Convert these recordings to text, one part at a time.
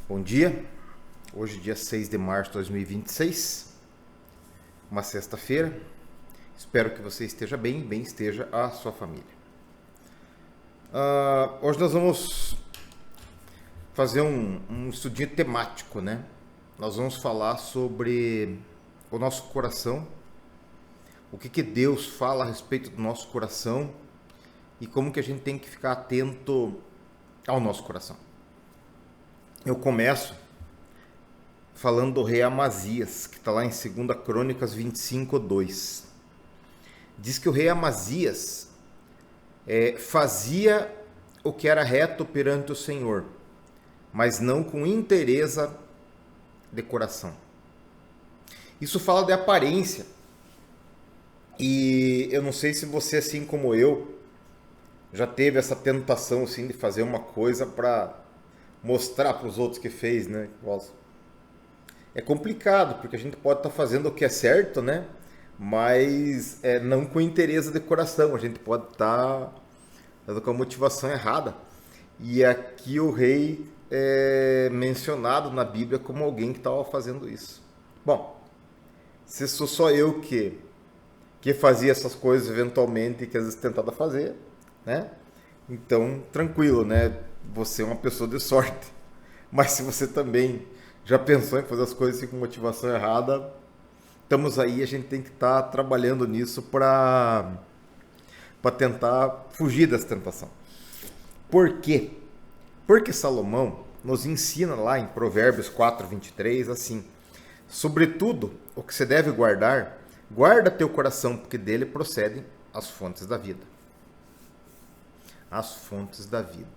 Bom dia, hoje dia 6 de março de 2026, uma sexta-feira. Espero que você esteja bem esteja a sua família. Hoje nós vamos fazer um estudinho temático, né? Nós vamos falar sobre o nosso coração, o que Deus fala a respeito do nosso coração e como que a gente tem que ficar atento ao nosso coração. Eu começo falando do rei Amazias, que está lá em 2 Crônicas 25:2. Diz que o rei Amazias fazia o que era reto perante o Senhor, mas não com inteireza de coração. Isso fala de aparência. E eu não sei se você, assim como eu, já teve essa tentação assim, de fazer uma coisa para mostrar para os outros que fez, né? É complicado, porque a gente pode estar fazendo o que é certo, né? Mas não com interesse de coração. A gente pode estar dando com a motivação errada. E aqui o rei é mencionado na Bíblia como alguém que estava fazendo isso. Bom, se sou só eu que fazia essas coisas eventualmente e que às vezes tentava fazer, né? Então, tranquilo, né? Você é uma pessoa de sorte. Mas se você também já pensou em fazer as coisas assim, com motivação errada, estamos aí, a gente tem que estar trabalhando nisso para tentar fugir dessa tentação. Por quê? Porque Salomão nos ensina lá em Provérbios 4:23 assim: sobretudo o que você deve guardar, guarda teu coração, porque dele procedem as fontes da vida. As fontes da vida.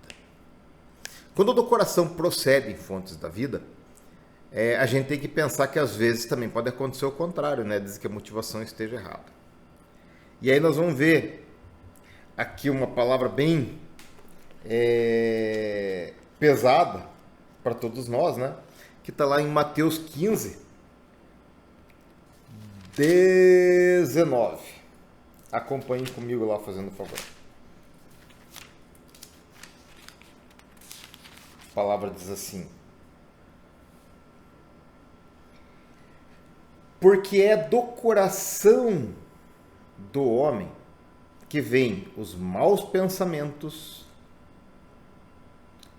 Quando do coração procedem fontes da vida, a gente tem que pensar que às vezes também pode acontecer o contrário, né? Diz que a motivação esteja errada. E aí nós vamos ver aqui uma palavra bem pesada para todos nós, né? Que está lá em Mateus 15:19. Acompanhem comigo lá, fazendo favor. A palavra diz assim: porque é do coração do homem que vêm os maus pensamentos,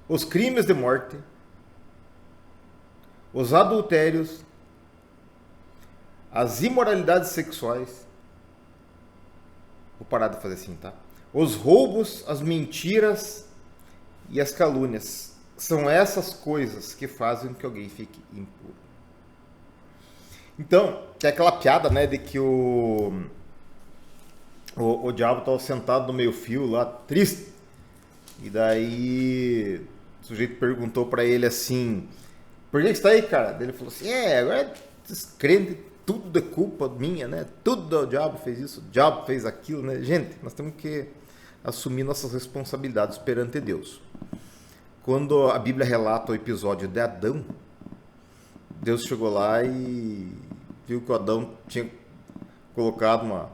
os crimes de morte, os adultérios, as imoralidades sexuais. Vou parar de fazer assim, tá? Os roubos, as mentiras e as calúnias. São essas coisas que fazem com que alguém fique impuro. Então, tem aquela piada, né, de que o diabo estava sentado no meio-fio lá, triste. E daí o sujeito perguntou para ele assim: por que você está aí, cara? Daí ele falou assim: agora esses crentes, tudo é culpa minha, né? Tudo o diabo fez isso, o diabo fez aquilo, né? Gente, nós temos que assumir nossas responsabilidades perante Deus. Quando a Bíblia relata o episódio de Adão, Deus chegou lá e viu que o Adão tinha colocado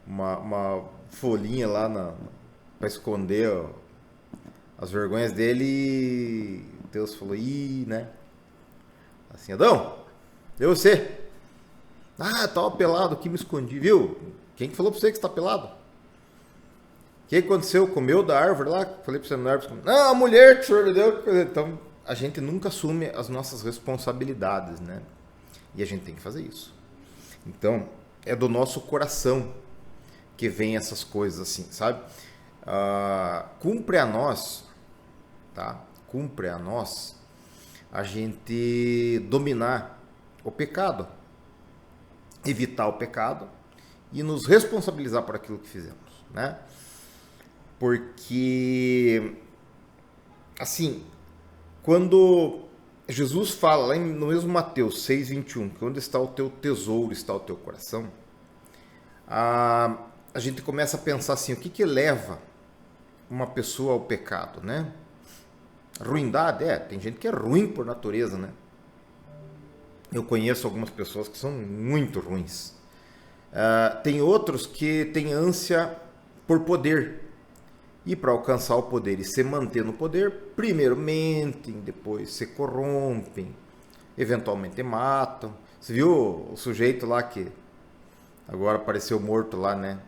uma folhinha lá para esconder as vergonhas dele, e Deus falou: né? Assim: Adão, eu você? Tava pelado aqui, me escondi, viu? Quem que falou pra você que você tá pelado? O que aconteceu? Comeu da árvore lá? Falei pra você na árvore. Não, a mulher que o senhor me deu. Então, a gente nunca assume as nossas responsabilidades, né? E a gente tem que fazer isso. Então, é do nosso coração que vem essas coisas assim, sabe? Cumpre a nós, tá? Cumpre a nós a gente dominar o pecado, evitar o pecado e nos responsabilizar por aquilo que fizemos, né? Porque, assim, quando Jesus fala lá no mesmo Mateus 6:21, que onde está o teu tesouro, está o teu coração, a gente começa a pensar assim: o que leva uma pessoa ao pecado, né? Ruindade, tem gente que é ruim por natureza, né? Eu conheço algumas pessoas que são muito ruins. Tem outros que têm ânsia por poder. E para alcançar o poder e se manter no poder, primeiro mentem, depois se corrompem, eventualmente matam. Você viu o sujeito lá que agora apareceu morto lá, né?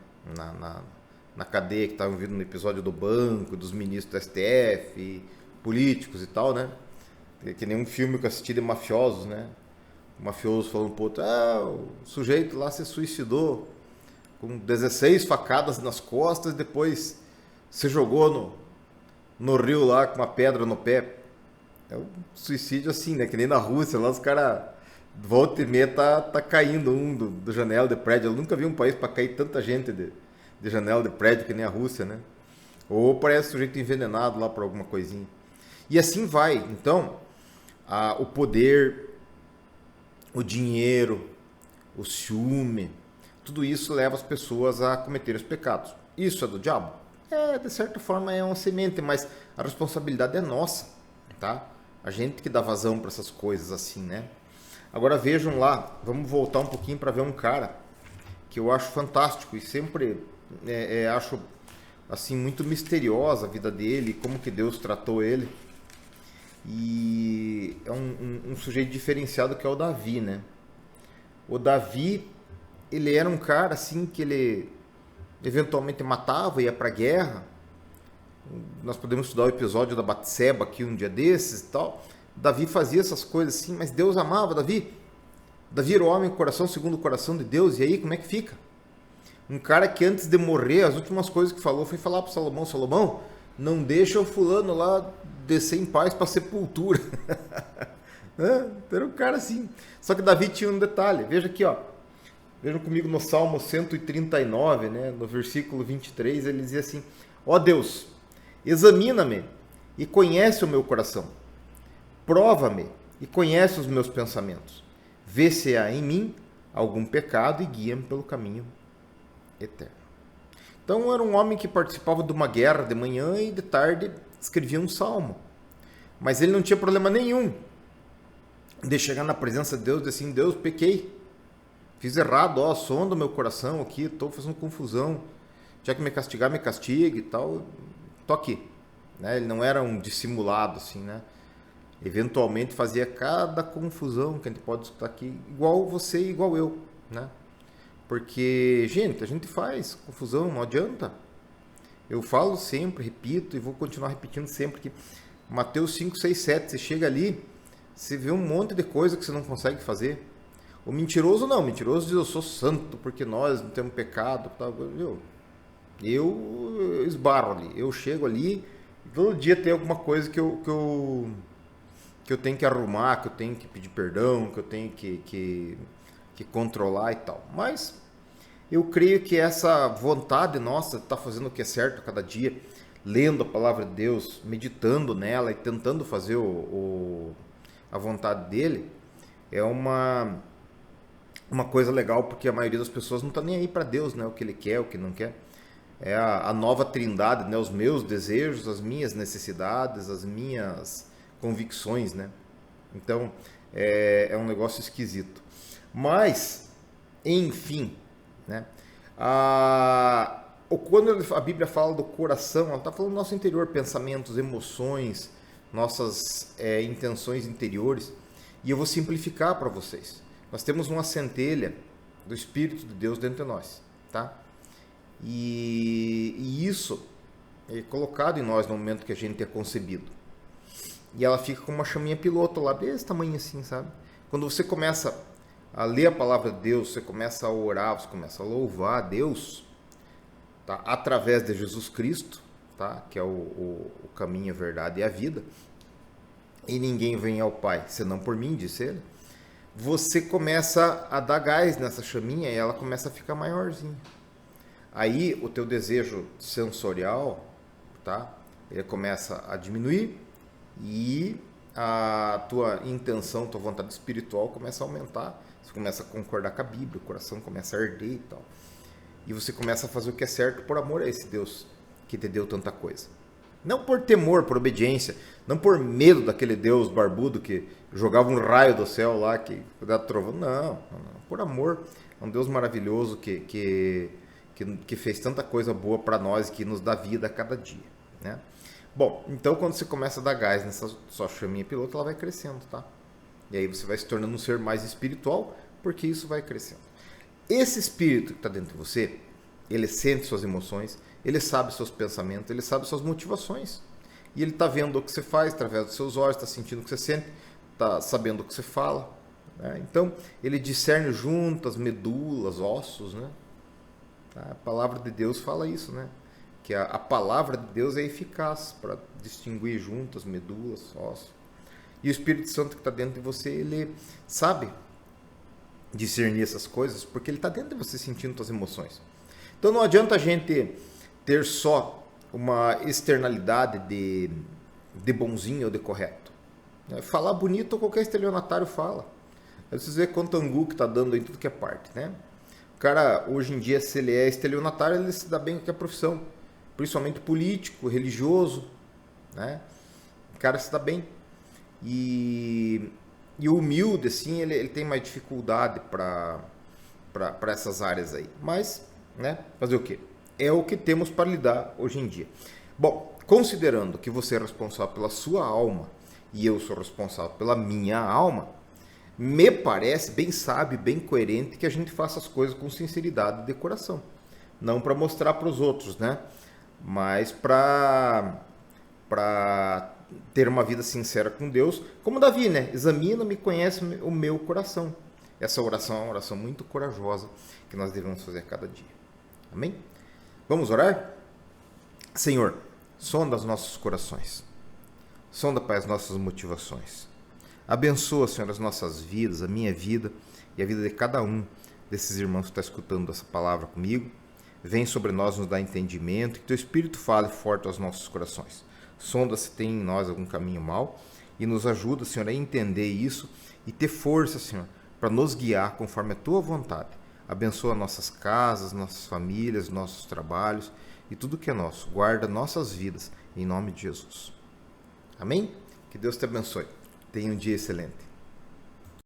Na cadeia, que estava vindo no episódio do banco, dos ministros do STF, políticos e tal, né? Que nem um filme que eu assisti de mafiosos, né? O mafioso falando pro outro, o sujeito lá se suicidou com 16 facadas nas costas e depois se jogou no rio lá com uma pedra no pé. É um suicídio assim, né? Que nem na Rússia, lá os caras volta e meia tá caindo um do janela de prédio. Eu nunca vi um país para cair tanta gente de janela de prédio que nem a Rússia, né? Ou parece sujeito envenenado lá por alguma coisinha. E assim vai. Então, o poder, o dinheiro, o ciúme, tudo isso leva as pessoas a cometer os pecados. Isso é do diabo? De certa forma é uma semente, mas a responsabilidade é nossa, tá? A gente que dá vazão para essas coisas assim, né? Agora vejam lá, vamos voltar um pouquinho para ver um cara que eu acho fantástico e sempre acho assim muito misteriosa a vida dele, como que Deus tratou ele. E é um sujeito diferenciado que é o Davi, né? O Davi, ele era um cara assim que ele eventualmente matava, ia pra guerra. Nós podemos estudar o episódio da Batseba aqui um dia desses e tal. Davi fazia essas coisas assim, mas Deus amava Davi. Davi era o homem com coração segundo o coração de Deus, e aí como é que fica? Um cara que antes de morrer, as últimas coisas que falou foi falar para Salomão, Salomão, não deixa o fulano lá descer em paz para sepultura. Era um cara assim. Só que Davi tinha um detalhe, veja aqui, ó. Vejam comigo no Salmo 139, né, no versículo 23, ele dizia assim, ó Deus, examina-me e conhece o meu coração, prova-me e conhece os meus pensamentos, vê se há em mim algum pecado e guia-me pelo caminho eterno. Então era um homem que participava de uma guerra de manhã e de tarde escrevia um salmo, mas ele não tinha problema nenhum de chegar na presença de Deus e dizer assim, Deus, pequei, fiz errado, sonda o meu coração aqui, estou fazendo confusão, já que me castigar, me castigue e tal, tô aqui. Né? Ele não era um dissimulado, assim, né? Eventualmente fazia cada confusão que a gente pode escutar aqui, igual você e igual eu, né? Porque, gente, a gente faz confusão, não adianta. Eu falo sempre, repito e vou continuar repetindo sempre que Mateus 5, 6, 7, você chega ali, você vê um monte de coisa que você não consegue fazer. O mentiroso não, o mentiroso diz eu sou santo porque nós não temos pecado. Tal. Eu esbarro ali, eu chego ali, todo dia tem alguma coisa que eu tenho que arrumar, que eu tenho que pedir perdão, que eu tenho que controlar e tal. Mas eu creio que essa vontade nossa de estar fazendo o que é certo a cada dia, lendo a palavra de Deus, meditando nela e tentando fazer a vontade dele, é uma coisa legal, porque a maioria das pessoas não está nem aí para Deus, né? O que ele quer, o que não quer. É a nova trindade, né? Os meus desejos, as minhas necessidades, as minhas convicções, né? Então, é um negócio esquisito. Mas, enfim, né? Quando a Bíblia fala do coração, ela está falando do nosso interior, pensamentos, emoções, nossas intenções interiores. E eu vou simplificar para vocês. Nós temos uma centelha do Espírito de Deus dentro de nós, tá? E isso é colocado em nós no momento que a gente é concebido. E ela fica como uma chaminha piloto lá, desse tamanho assim, sabe? Quando você começa a ler a palavra de Deus, você começa a orar, você começa a louvar a Deus, tá? Através de Jesus Cristo, tá? Que é o caminho, a verdade e a vida. E ninguém vem ao Pai, senão por mim, disse ele. Você começa a dar gás nessa chaminha e ela começa a ficar maiorzinha. Aí o teu desejo sensorial, tá? Ele começa a diminuir e a tua intenção, tua vontade espiritual começa a aumentar. Você começa a concordar com a Bíblia, o coração começa a arder e tal. E você começa a fazer o que é certo por amor a esse Deus que te deu tanta coisa. Não por temor, por obediência, não por medo daquele Deus barbudo que jogava um raio do céu lá, que dava trovão. Não, por amor. É um Deus maravilhoso que que fez tanta coisa boa para nós, que nos dá vida a cada dia, né? Bom, então quando você começa a dar gás nessa sua chaminha piloto, ela vai crescendo, tá? E aí você vai se tornando um ser mais espiritual, porque isso vai crescendo. Esse espírito que está dentro de você, ele sente suas emoções, ele sabe seus pensamentos, ele sabe suas motivações. E ele está vendo o que você faz através dos seus olhos, está sentindo o que você sente, está sabendo o que você fala, né? Então, ele discerne juntas, medulas, ossos, né? A palavra de Deus fala isso, né? Que a palavra de Deus é eficaz para distinguir juntas, medulas, ossos. E o Espírito Santo que está dentro de você, ele sabe discernir essas coisas, porque ele está dentro de você sentindo suas emoções. Então não adianta a gente ter só uma externalidade de bonzinho ou de correto. Falar bonito qualquer estelionatário fala. Vocês veem quanto angu que está dando em tudo que é parte, né? O cara, hoje em dia, se ele é estelionatário, ele se dá bem com a profissão. Principalmente político, religioso, né? O cara se dá bem. E o humilde, assim, ele tem mais dificuldade para essas áreas aí. Mas, né? Fazer o quê? É o que temos para lidar hoje em dia. Bom, considerando que você é responsável pela sua alma e eu sou responsável pela minha alma, me parece bem sábio, bem coerente que a gente faça as coisas com sinceridade de coração. Não para mostrar para os outros, né? Mas para ter uma vida sincera com Deus, como Davi, né? Examina-me, conhece o meu coração. Essa oração é uma oração muito corajosa que nós devemos fazer cada dia. Amém? Vamos orar? Senhor, sonda os nossos corações. Sonda, Pai, as nossas motivações. Abençoa, Senhor, as nossas vidas, a minha vida e a vida de cada um desses irmãos que está escutando essa palavra comigo. Vem sobre nós, nos dá entendimento, que Teu Espírito fale forte aos nossos corações. Sonda se tem em nós algum caminho mau e nos ajuda, Senhor, a entender isso e ter força, Senhor, para nos guiar conforme a Tua vontade. Abençoa nossas casas, nossas famílias, nossos trabalhos e tudo que é nosso. Guarda nossas vidas, em nome de Jesus. Amém? Que Deus te abençoe. Tenha um dia excelente.